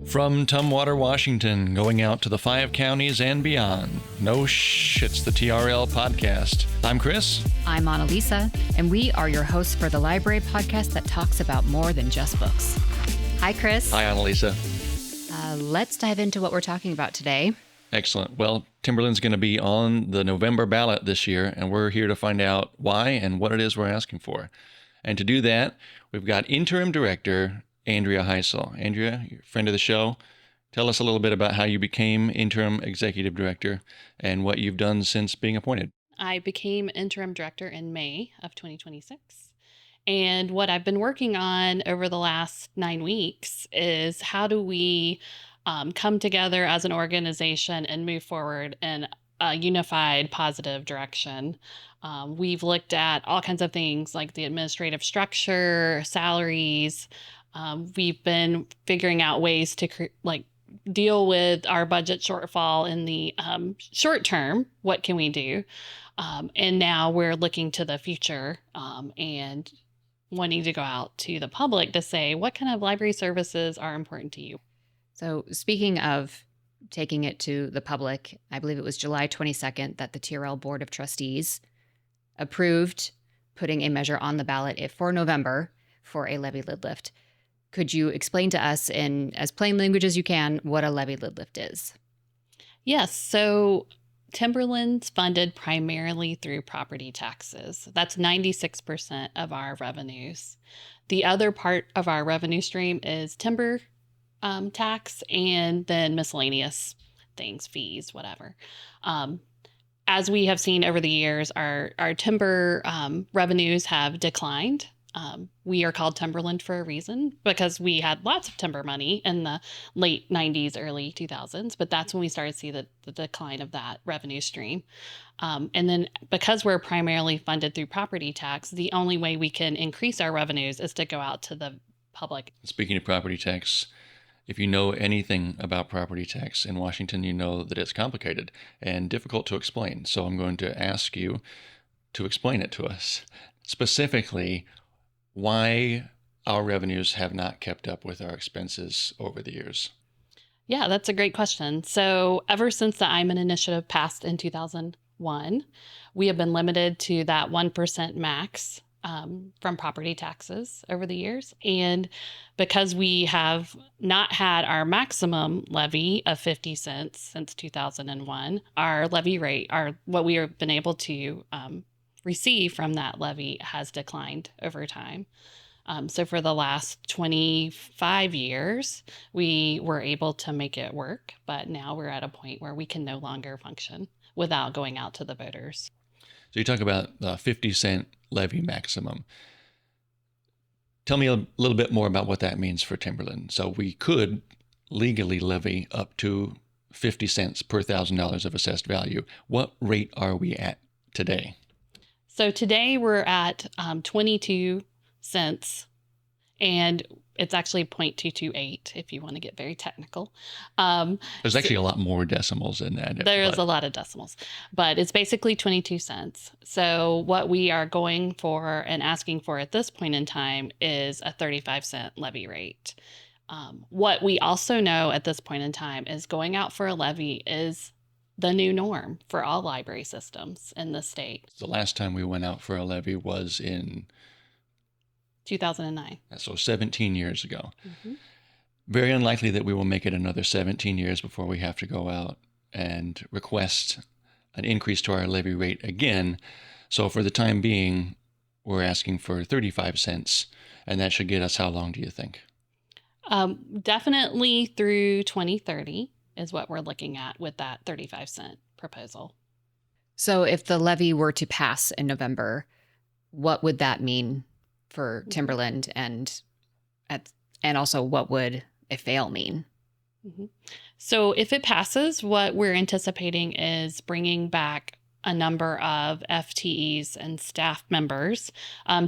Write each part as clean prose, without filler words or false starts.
From Tumwater, Washington, going out to the 5 counties and beyond. No shh, it's the TRL podcast. I'm Chris. I'm Annalisa, and we are your hosts for the library podcast that talks about more than just books. Hi, Chris. Hi, Annalisa. Let's dive into what we're talking about today. Excellent. Well, Timberland's going to be on the November ballot this year, and we're here to find out why and what it is we're asking for. And to do that, we've got Interim Director Andrea Heisel. Andrea, you're a friend of the show. Tell us a little bit about how you became Interim Executive Director and what you've done since being appointed. I became Interim Director in May of 2026. And what I've been working on over the last 9 weeks is how do we come together as an organization and move forward in a unified, positive direction. We've looked at all kinds of things like the administrative structure, salaries. We've been figuring out ways to deal with our budget shortfall in the short term. What can we do? And now we're looking to the future and wanting to go out to the public to say, what kind of library services are important to you? So speaking of taking it to the public, I believe it was July 22nd that the TRL Board of Trustees approved putting a measure on the ballot for November for a levy lid lift. Could you explain to us in as plain language as you can what a levy lid lift is? Yes. So Timberland's funded primarily through property taxes. That's 96% of our revenues. The other part of our revenue stream is timber tax and then miscellaneous things, fees, whatever. As we have seen over the years, our timber revenues have declined. We are called Timberland for a reason because we had lots of timber money in the late 90s, early 2000s, but that's when we started to see the decline of that revenue stream. And then because we're primarily funded through property tax, the only way we can increase our revenues is to go out to the public. Speaking of property tax, if you know anything about property tax in Washington, you know that it's complicated and difficult to explain. So I'm going to ask you to explain it to us. Specifically, why our revenues have not kept up with our expenses over the years. Yeah, that's a great question. So ever since the IMAN initiative passed in 2001, we have been limited to that 1% max from property taxes over the years. And because we have not had our maximum levy of 50 cents since 2001, our levy rate, what we have been able to receive from that levy has declined over time. So for the last 25 years, we were able to make it work, but now we're at a point where we can no longer function without going out to the voters. So you talk about the 50-cent levy maximum. Tell me a little bit more about what that means for Timberland. So we could legally levy up to 50 cents per $1,000 of assessed value. What rate are we at today? So today we're at 22 cents, and it's actually 0.228 if you want to get very technical. There's actually a lot more decimals in that. There is a lot of decimals, but it's basically 22 cents. So what we are going for and asking for at this point in time is a 35-cent levy rate. What we also know at this point in time is going out for a levy is the new norm for all library systems in the state. The last time we went out for a levy was in 2009. So 17 years ago. Mm-hmm. Very unlikely that we will make it another 17 years before we have to go out and request an increase to our levy rate again. So for the time being, we're asking for 35 cents, and that should get us how long, do you think? Definitely through 2030 is what we're looking at with that 35-cent proposal. So if the levy were to pass in November, what would that mean for Timberland, and also what would a fail mean? Mm-hmm. So if it passes, what we're anticipating is bringing back a number of FTEs and staff members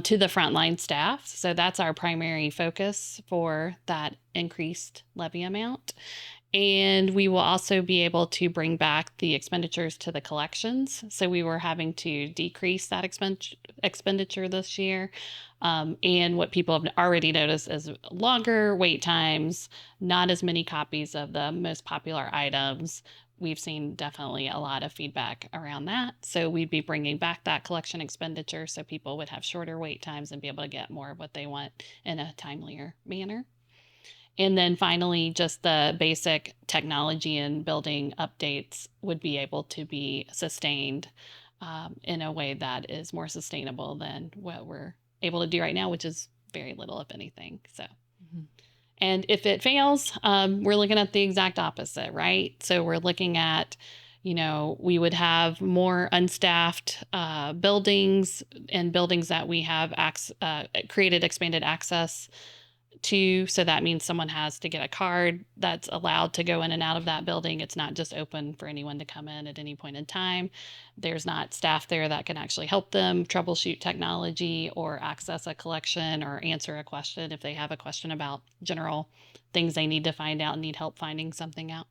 to the frontline staff. So that's our primary focus for that increased levy amount. And we will also be able to bring back the expenditures to the collections. So we were having to decrease that expenditure this year. And what people have already noticed is longer wait times, not as many copies of the most popular items. We've seen definitely a lot of feedback around that. So we'd be bringing back that collection expenditure so people would have shorter wait times and be able to get more of what they want in a timelier manner. And then finally, just the basic technology and building updates would be able to be sustained in a way that is more sustainable than what we're able to do right now, which is very little, if anything. So. Mm-hmm. And if it fails, we're looking at the exact opposite, right? So we're looking at, we would have more unstaffed buildings and buildings that we have created expanded access to. So that means someone has to get a card that's allowed to go in and out of that building. It's not just open for anyone to come in at any point in time. There's not staff there that can actually help them troubleshoot technology or access a collection or answer a question if they have a question about general things they need to find out and need help finding something out.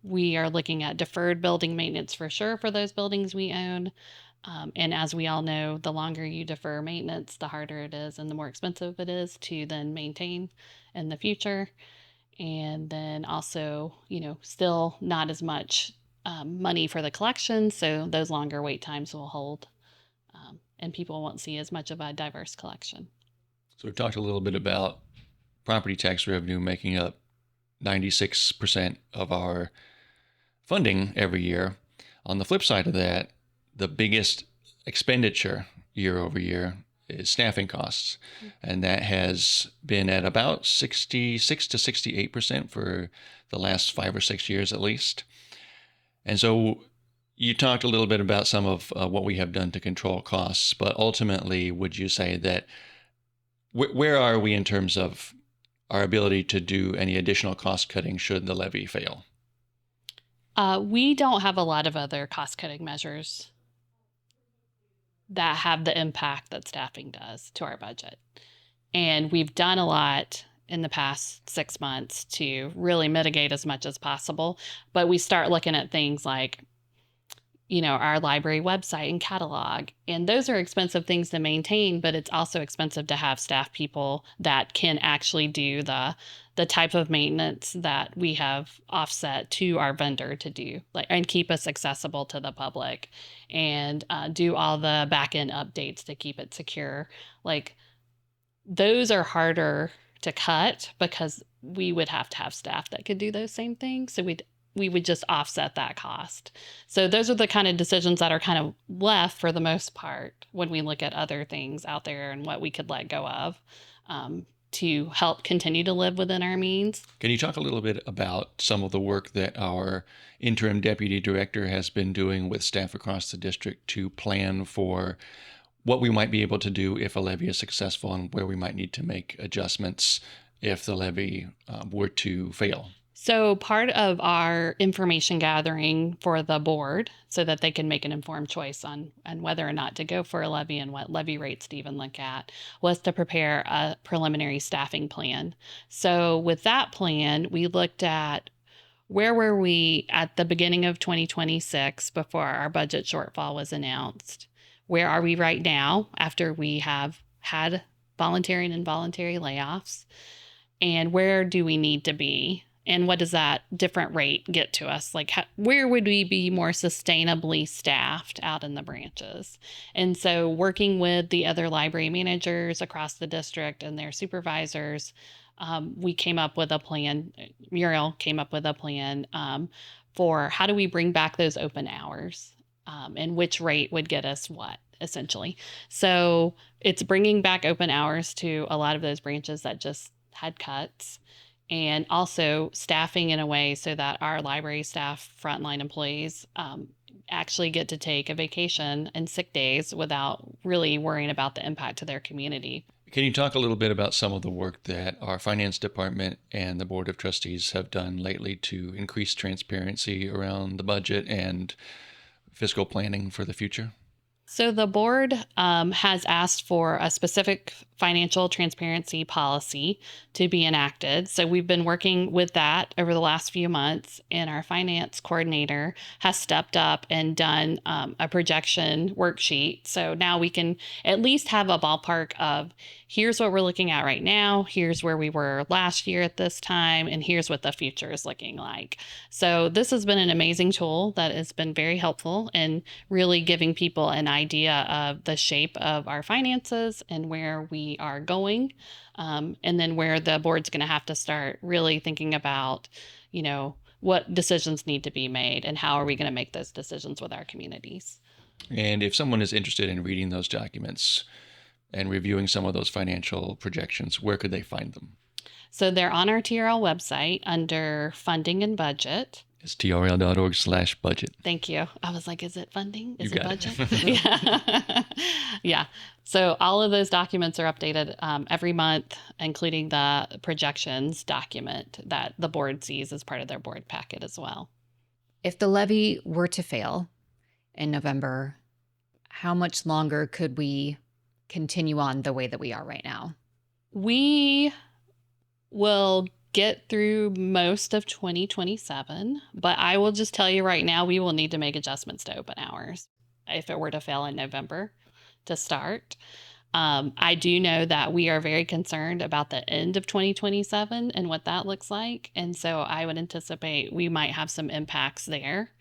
We are looking at deferred building maintenance for sure for those buildings we own. And as we all know, the longer you defer maintenance, the harder it is and the more expensive it is to then maintain in the future. And then also, still not as much money for the collection. So those longer wait times will hold and people won't see as much of a diverse collection. So we've talked a little bit about property tax revenue making up 96% of our funding every year. On the flip side of that, the biggest expenditure year over year is staffing costs. And that has been at about 66 to 68% for the last 5 or 6 years at least. And so you talked a little bit about some of what we have done to control costs, but ultimately, would you say that where are we in terms of our ability to do any additional cost cutting should the levy fail? We don't have a lot of other cost cutting measures that have the impact that staffing does to our budget. And we've done a lot in the past 6 months to really mitigate as much as possible. But we start looking at things like, our library website and catalog. And those are expensive things to maintain, but it's also expensive to have staff people that can actually do the type of maintenance that we have offset to our vendor to do, and keep us accessible to the public and do all the back end updates to keep it secure. Those are harder to cut because we would have to have staff that could do those same things. So we would just offset that cost. So those are the kind of decisions that are kind of left for the most part when we look at other things out there and what we could let go of to help continue to live within our means. Can you talk a little bit about some of the work that our interim deputy director has been doing with staff across the district to plan for what we might be able to do if a levy is successful and where we might need to make adjustments if the levy were to fail? So part of our information gathering for the board so that they can make an informed choice on whether or not to go for a levy and what levy rates to even look at was to prepare a preliminary staffing plan. So with that plan, we looked at where were we at the beginning of 2026 before our budget shortfall was announced? Where are we right now after we have had voluntary and involuntary layoffs? And where do we need to be? And what does that different rate get to us? Where would we be more sustainably staffed out in the branches? And so working with the other library managers across the district and their supervisors, we came up with a plan. Muriel came up with a plan for how do we bring back those open hours and which rate would get us what, essentially. So it's bringing back open hours to a lot of those branches that just had cuts. And also staffing in a way so that our library staff, frontline employees, actually get to take a vacation and sick days without really worrying about the impact to their community. Can you talk a little bit about some of the work that our finance department and the Board of Trustees have done lately to increase transparency around the budget and fiscal planning for the future? So the board has asked for a specific financial transparency policy to be enacted. So we've been working with that over the last few months, and our finance coordinator has stepped up and done a projection worksheet. So now we can at least have a ballpark of here's what we're looking at right now, here's where we were last year at this time, and here's what the future is looking like. So this has been an amazing tool that has been very helpful in really giving people an idea of the shape of our finances and where we are going, and then where the board's going to have to start really thinking about, what decisions need to be made and how are we going to make those decisions with our communities. And if someone is interested in reading those documents and reviewing some of those financial projections, where could they find them? So they're on our TRL website under funding and budget. It's trl.org/budget. Thank you. I was like, is it funding? Is You it got budget? it. Yeah. Yeah. So all of those documents are updated every month, including the projections document that the board sees as part of their board packet as well. If the levy were to fail in November, how much longer could we continue on the way that we are right now? We will get through most of 2027, but I will just tell you right now, we will need to make adjustments to open hours if it were to fail in November to start. I do know that we are very concerned about the end of 2027 and what that looks like. And so I would anticipate we might have some impacts there.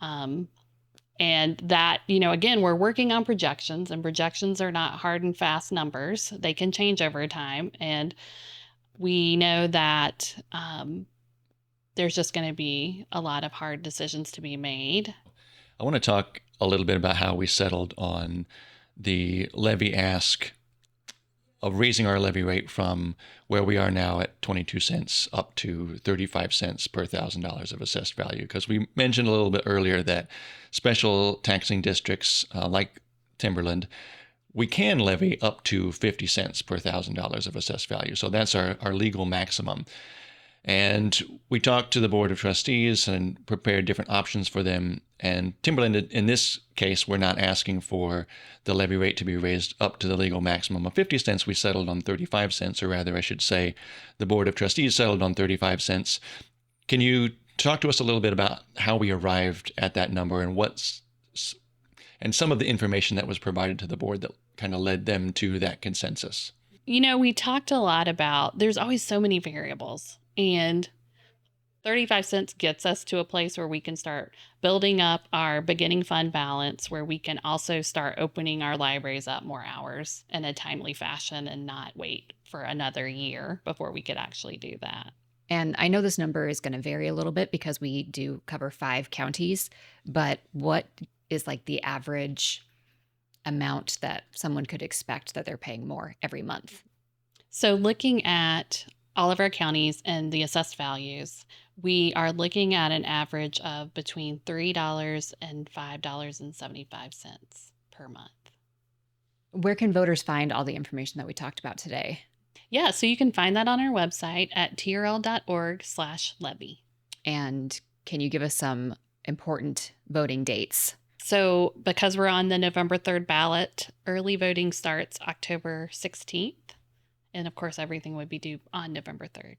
And that, again, we're working on projections, and projections are not hard and fast numbers. They can change over time. And we know that there's just going to be a lot of hard decisions to be made. I want to talk a little bit about how we settled on the levy ask of raising our levy rate from where we are now at 22 cents up to 35 cents per $1,000 of assessed value. Because we mentioned a little bit earlier that special taxing districts like Timberland, we can levy up to 50 cents per $1,000 of assessed value. So that's our legal maximum. And we talked to the Board of Trustees and prepared different options for them. And Timberland, in this case, we're not asking for the levy rate to be raised up to the legal maximum of 50 cents. We settled on 35 cents, or rather, I should say, the Board of Trustees settled on 35 cents. Can you talk to us a little bit about how we arrived at that number and some of the information that was provided to the board that kind of led them to that consensus? We talked a lot about there's always so many variables, and 35 cents gets us to a place where we can start building up our beginning fund balance, where we can also start opening our libraries up more hours in a timely fashion and not wait for another year before we could actually do that. And I know this number is going to vary a little bit because we do cover 5 counties, but what is like the average amount that someone could expect that they're paying more every month? So looking at all of our counties and the assessed values, we are looking at an average of between $3 and $5.75 per month. Where can voters find all the information that we talked about today? Yeah, so you can find that on our website at trl.org/levy. And can you give us some important voting dates? So because we're on the November 3rd ballot, early voting starts October 16th. And of course, everything would be due on November 3rd.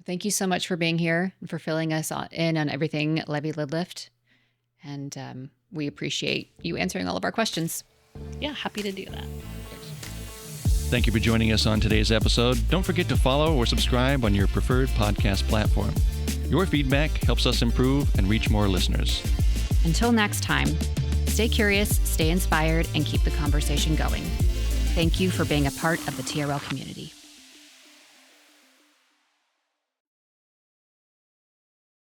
Thank you so much for being here and for filling us in on everything Levy Lid Lift. And we appreciate you answering all of our questions. Yeah, happy to do that. Thank you for joining us on today's episode. Don't forget to follow or subscribe on your preferred podcast platform. Your feedback helps us improve and reach more listeners. Until next time, stay curious, stay inspired, and keep the conversation going. Thank you for being a part of the TRL community.